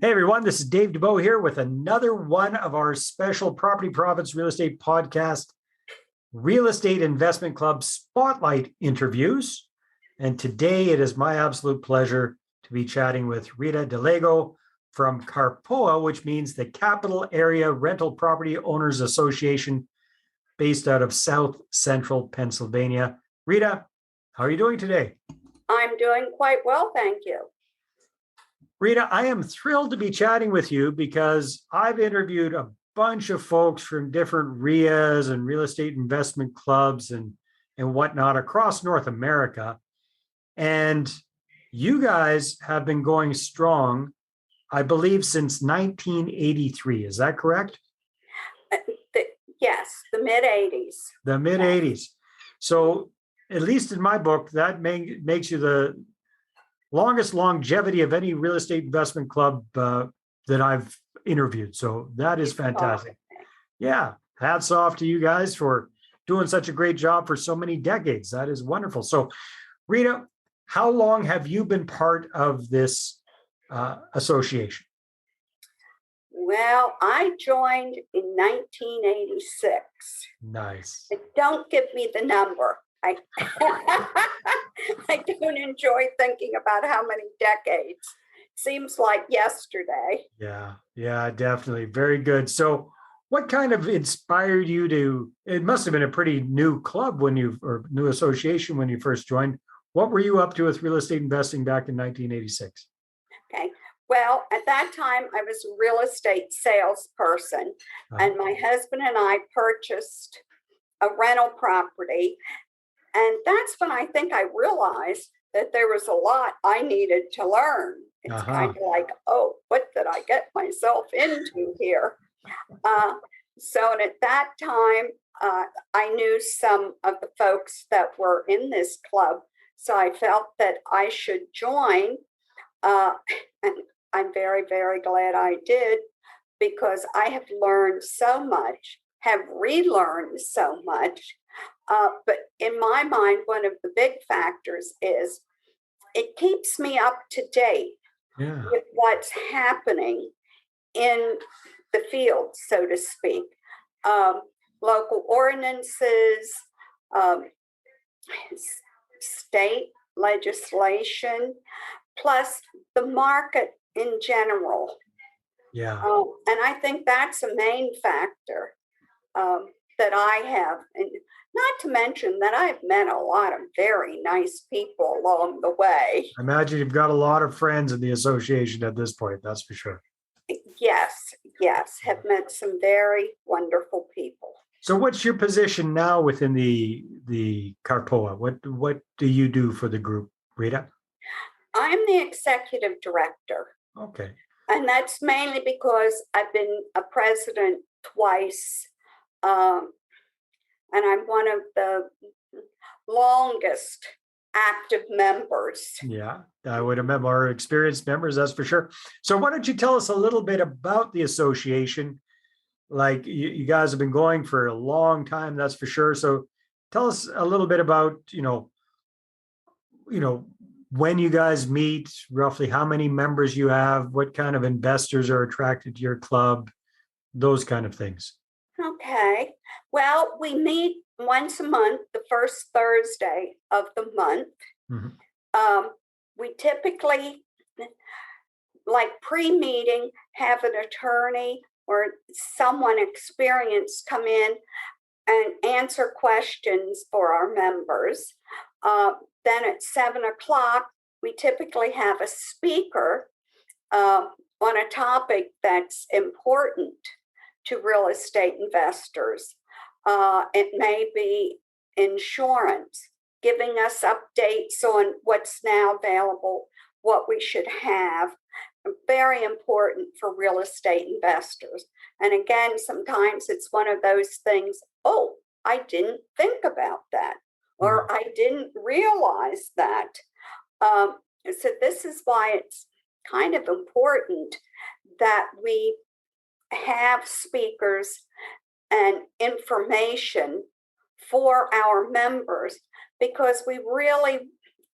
Hey everyone, this is Dave Dubeau here with another one of our special Property Profits Real Estate Podcast, Real Estate Investment Club Spotlight interviews. And today it is my absolute pleasure to be chatting with Rita Dallago from CARPOA, which means the Capital Area Rental Property Owners Association, based out of South Central Pennsylvania. Rita, how are you doing today? I'm doing quite well, thank you. Rita, I am thrilled to be chatting with you because I've interviewed a bunch of folks from different RIAs and real estate investment clubs and whatnot across North America. And you guys have been going strong, I believe, since 1983. Is that correct? Yes, the mid-'80s. The mid-'80s. So at least in my book, that makes you the longest longevity of any real estate investment club that I've interviewed. So that is fantastic. Yeah. Hats off to you guys for doing such a great job for so many decades. That is wonderful. So Rita, how long have you been part of this association? Well, I joined in 1986. Nice. Don't give me the number. I don't enjoy thinking about how many decades. Seems like yesterday. Yeah, definitely. Very good. So what kind of inspired you to, it must have been a pretty new club or new association when you first joined. What were you up to with real estate investing back in 1986? Okay. Well, at that time, I was a real estate salesperson, and my husband and I purchased a rental property. And that's when I think I realized that there was a lot I needed to learn. It's kind of like, oh, what did I get myself into here? So at that time, I knew some of the folks that were in this club. So I felt that I should join. And I'm very, very glad I did, because I have learned so much, have relearned so much. But in my mind, one of the big factors is it keeps me up to date with what's happening in the field, so to speak. Local ordinances, state legislation, plus the market in general. Yeah. And I think that's a main factor that I have. And not to mention that I've met a lot of very nice people along the way. I imagine you've got a lot of friends in the association at this point, that's for sure. Yes, have met some very wonderful people. So what's your position now within the CARPOA? What do you do for the group, Rita? I'm the executive director. Okay. And that's mainly because I've been a president twice. And I'm one of the longest active members. Yeah, I would remember our experienced members, that's for sure. So why don't you tell us a little bit about the association? Like you guys have been going for a long time, that's for sure. So tell us a little bit about, when you guys meet, roughly how many members you have, what kind of investors are attracted to your club, those kind of things. Okay. Well, we meet once a month, the first Thursday of the month. Mm-hmm. We typically, like pre-meeting, have an attorney or someone experienced come in and answer questions for our members. Then at 7:00, we typically have a speaker on a topic that's important to real estate investors. It may be insurance, giving us updates on what's now available, what we should have. Very important for real estate investors. And again, sometimes it's one of those things, oh, I didn't think about that, or I didn't realize that. So this is why it's kind of important that we have speakers and information for our members, because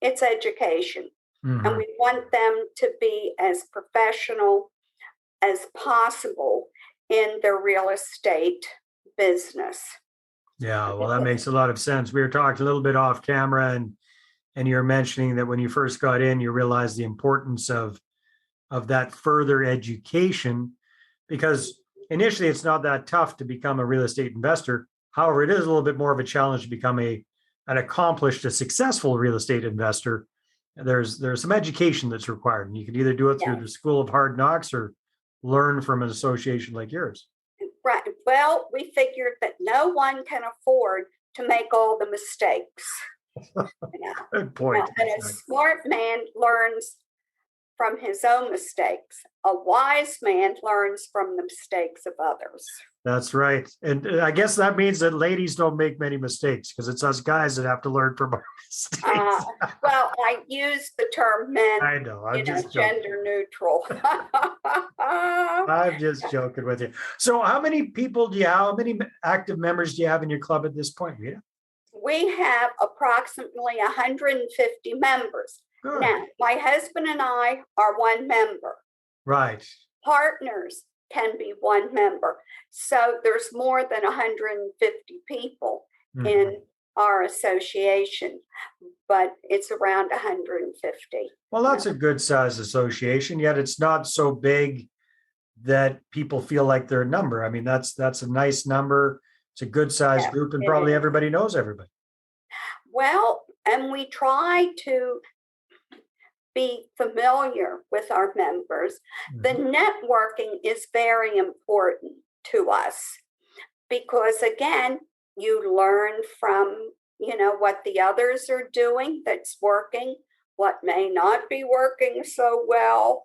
it's education. Mm-hmm. And we want them to be as professional as possible in their real estate business. Yeah, well, that makes a lot of sense. We were talking a little bit off camera, and you're mentioning that when you first got in, you realized the importance of that further education, because initially it's not that tough to become a real estate investor. However, it is a little bit more of a challenge to become an accomplished, a successful real estate investor. There's some education that's required, and you can either do it through the School of Hard Knocks or learn from an association like yours. Right. Well, we figured that no one can afford to make all the mistakes. Good point. And a smart man learns from his own mistakes. A wise man learns from the mistakes of others. That's right. And I guess that means that ladies don't make many mistakes, because it's us guys that have to learn from our mistakes. Well, I use the term men. I know. I'm just gender neutral. I'm just joking with you. So how many people do you have? How many active members do you have in your club at this point, Rita? We have approximately 150 members. Good. Now, my husband and I are one member. Right. Partners can be one member. So there's more than 150 people in our association, but it's around 150. Well, that's a good size association, yet it's not so big that people feel like they're a number. I mean, that's a nice number. It's a good sized group, and probably everybody knows everybody. Well, and we try to be familiar with our members. The networking is very important to us because, again, you learn from, what the others are doing that's working, what may not be working so well,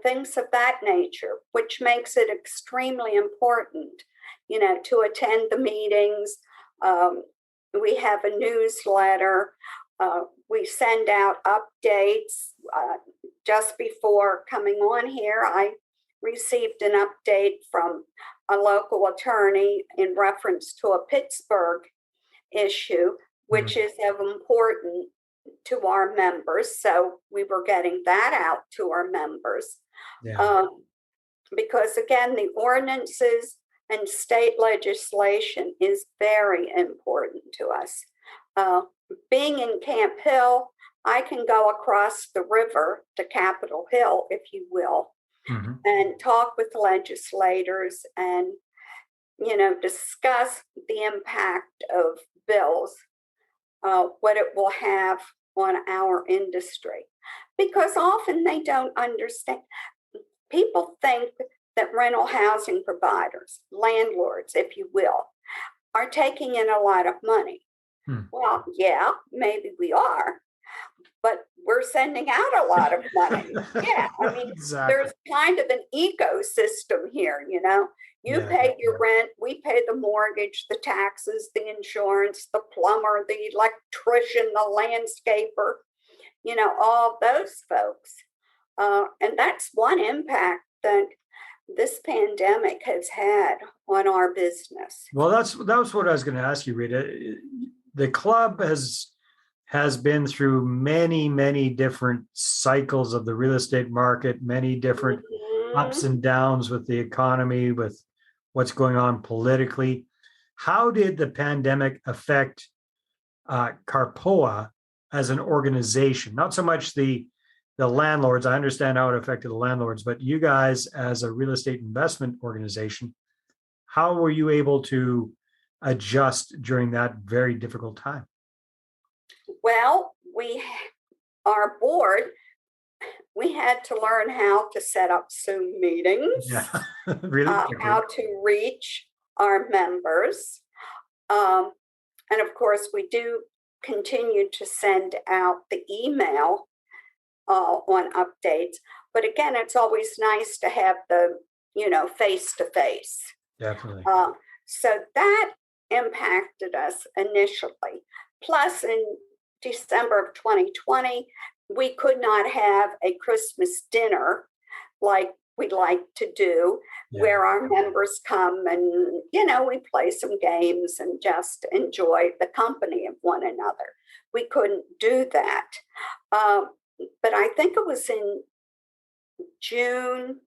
things of that nature, which makes it extremely important, to attend the meetings. We have a newsletter. We send out updates. Just before coming on here, I received an update from a local attorney in reference to a Pittsburgh issue, which is of importance to our members. So we were getting that out to our members. Because, again, the ordinances and state legislation is very important to us. Being in Camp Hill, I can go across the river to Capitol Hill, if you will, and talk with legislators and, discuss the impact of bills, what it will have on our industry. Because often they don't understand. People think that rental housing providers, landlords, if you will, are taking in a lot of money. Well, yeah, maybe we are, but we're sending out a lot of money. I mean, there's kind of an ecosystem here, You pay your rent, we pay the mortgage, the taxes, the insurance, the plumber, the electrician, the landscaper, all those folks. And that's one impact that this pandemic has had on our business. Well, that was what I was going to ask you, Rita. The club has been through many, many different cycles of the real estate market, many different ups and downs with the economy, with what's going on politically. How did the pandemic affect CARPOA as an organization? Not so much the landlords. I understand how it affected the landlords, but you guys as a real estate investment organization, how were you able to adjust during that very difficult time? Well, our board, we had to learn how to set up Zoom meetings, really how to reach our members. And of course, we do continue to send out the email on updates. But again, it's always nice to have the, face-to-face. Definitely. So that impacted us initially. Plus, in December of 2020, we could not have a Christmas dinner like we'd like to do, where our members come and, we play some games and just enjoy the company of one another. We couldn't do that. But I think it was in June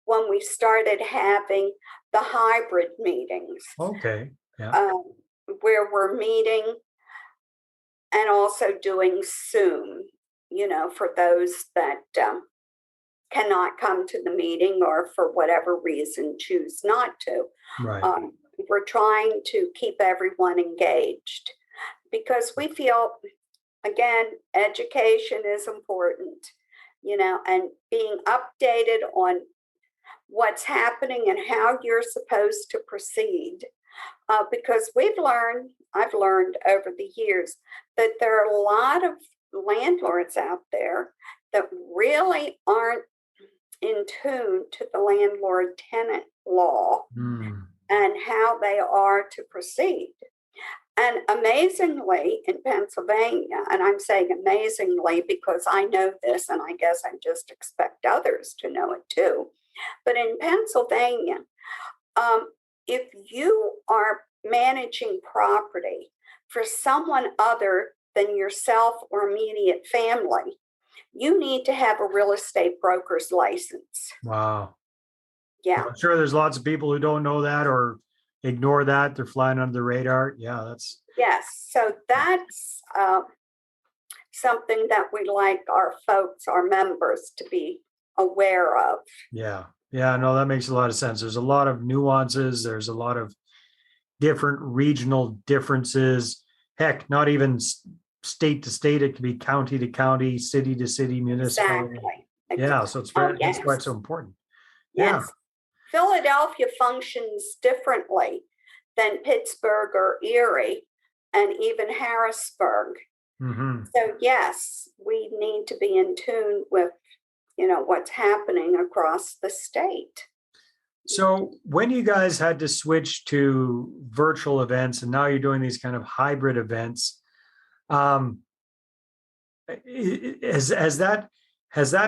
when we started having the hybrid meetings. Okay. Yeah. Where we're meeting and also doing Zoom, for those that cannot come to the meeting or for whatever reason choose not to. Right. We're trying to keep everyone engaged because we feel, again, education is important, and being updated on what's happening and how you're supposed to proceed. Because I've learned over the years that there are a lot of landlords out there that really aren't in tune to the landlord tenant law and how they are to proceed. And amazingly, in Pennsylvania, and I'm saying amazingly because I know this and I guess I just expect others to know it too, but in Pennsylvania, if you are managing property for someone other than yourself or immediate family, you need to have a real estate broker's license. Wow. Yeah. I'm sure there's lots of people who don't know that or ignore that. They're flying under the radar. Yeah, that's. Yes. So that's something that we like our folks, our members, to be aware of. Yeah. Yeah, no, that makes a lot of sense. There's a lot of nuances. There's a lot of different regional differences. Heck, not even state to state. It could be county to county, city to city, municipality. Exactly. Yeah, so it's very, that's why it's so important. Yes. Yeah. Philadelphia functions differently than Pittsburgh or Erie and even Harrisburg. So yes, we need to be in tune with, what's happening across the state. So when you guys had to switch to virtual events and now you're doing these kind of hybrid events, has that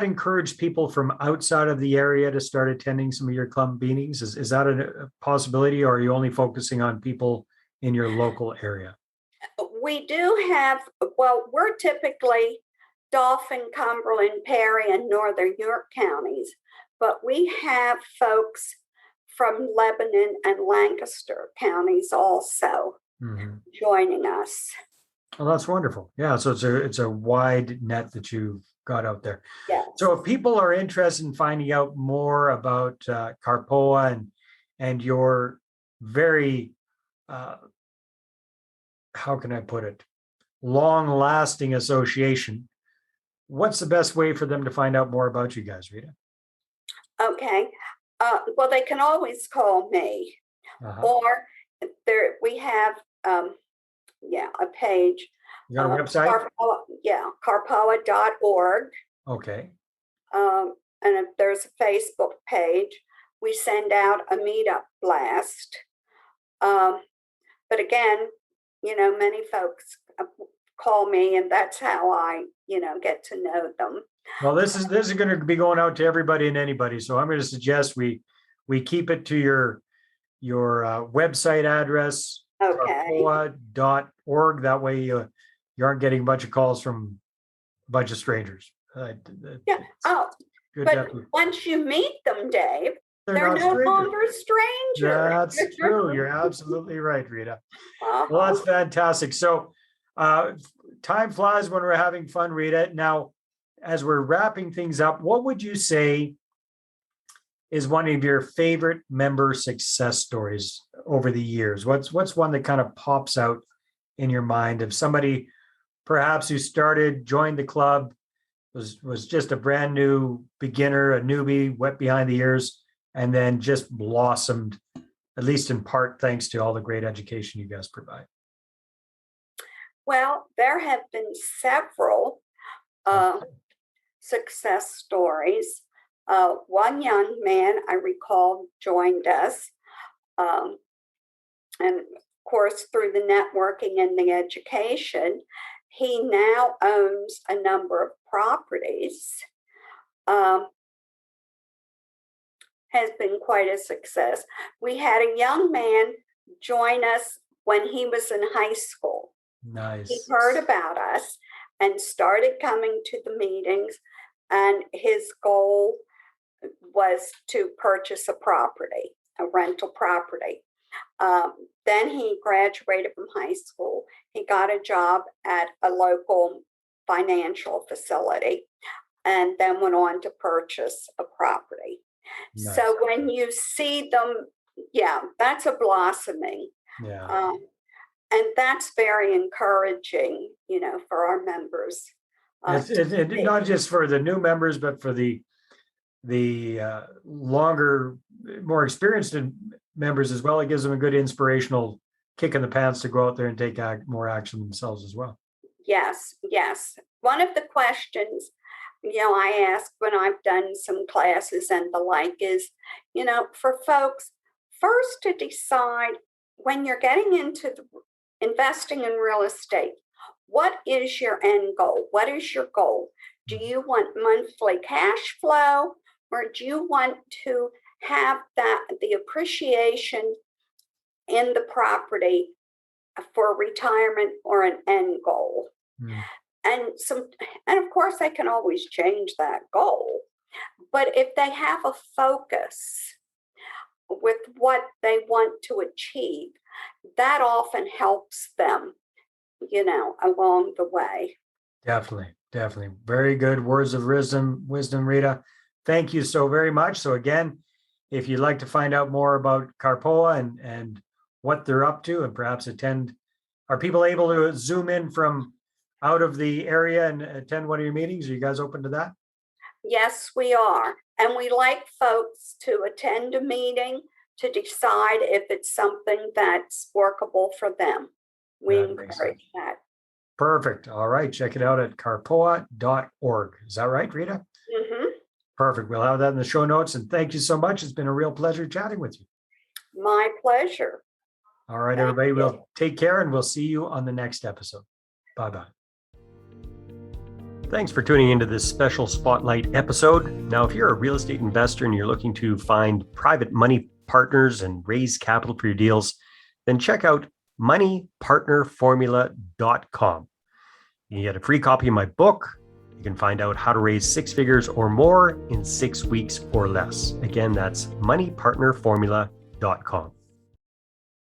encouraged people from outside of the area to start attending some of your club meetings? Is that a possibility, or are you only focusing on people in your local area? We do have, we're typically Dauphin, Cumberland, Perry, and Northern York counties, but we have folks from Lebanon and Lancaster counties also joining us. Well, that's wonderful. Yeah, so it's a wide net that you've got out there. Yeah. So if people are interested in finding out more about CARPOA and your very, how can I put it, long-lasting association, what's the best way for them to find out more about you guys, Rita? Okay. Well, they can always call me, or we have a page. You got a website? CARPOA.org. Okay. And if there's a Facebook page, we send out a meetup blast. But again, many folks call me, and that's how I, get to know them. Well, this is going to be going out to everybody and anybody. So I'm going to suggest we keep it to your website address, CARPOA.org. That way you aren't getting a bunch of calls from a bunch of strangers. Yeah. Oh, but once you meet them, Dave, they're no longer strangers. That's true. You're absolutely right, Rita. Well, that's fantastic. So time flies when we're having fun, Rita. Now, as we're wrapping things up, what would you say is one of your favorite member success stories over the years? What's one that kind of pops out in your mind of somebody perhaps who joined the club, was just a brand new beginner, a newbie, wet behind the ears, and then just blossomed, at least in part, thanks to all the great education you guys provide? Well, there have been several success stories. One young man I recall joined us, and of course through the networking and the education, he now owns a number of properties. Has been quite a success. We had a young man join us when he was in high school. Nice. He heard about us and started coming to the meetings, and his goal was to purchase a property, a rental property. Then he graduated from high school. He got a job at a local financial facility and then went on to purchase a property. Nice. So when you see them, yeah, that's a blossoming. Yeah. And that's very encouraging, for our members. It's not just for the new members, but for the longer, more experienced members as well. It gives them a good inspirational kick in the pants to go out there and take more action themselves as well. Yes. One of the questions, I ask when I've done some classes and the like is, for folks, first to decide when you're getting into investing in real estate, what is your end goal? What is your goal? Do you want monthly cash flow, or do you want to have the appreciation in the property for retirement or an end goal? And of course they can always change that goal, but if they have a focus with what they want to achieve, that often helps them, along the way. Definitely. Very good words of wisdom, Rita. Thank you so very much. So again, if you'd like to find out more about CARPOA and what they're up to and perhaps attend, are people able to zoom in from out of the area and attend one of your meetings? Are you guys open to that? Yes, we are. And we like folks to attend a meeting to decide if it's something that's workable for them. We encourage that. Perfect. All right. Check it out at carpoa.org. Is that right, Rita? Mm-hmm. Perfect. We'll have that in the show notes. And thank you so much. It's been a real pleasure chatting with you. My pleasure. All right, everybody. We'll take care and we'll see you on the next episode. Bye-bye. Thanks for tuning into this special Spotlight episode. Now, if you're a real estate investor and you're looking to find private money partners and raise capital for your deals, then check out moneypartnerformula.com. You get a free copy of my book. You can find out how to raise 6 figures or more in 6 weeks or less. Again, that's moneypartnerformula.com.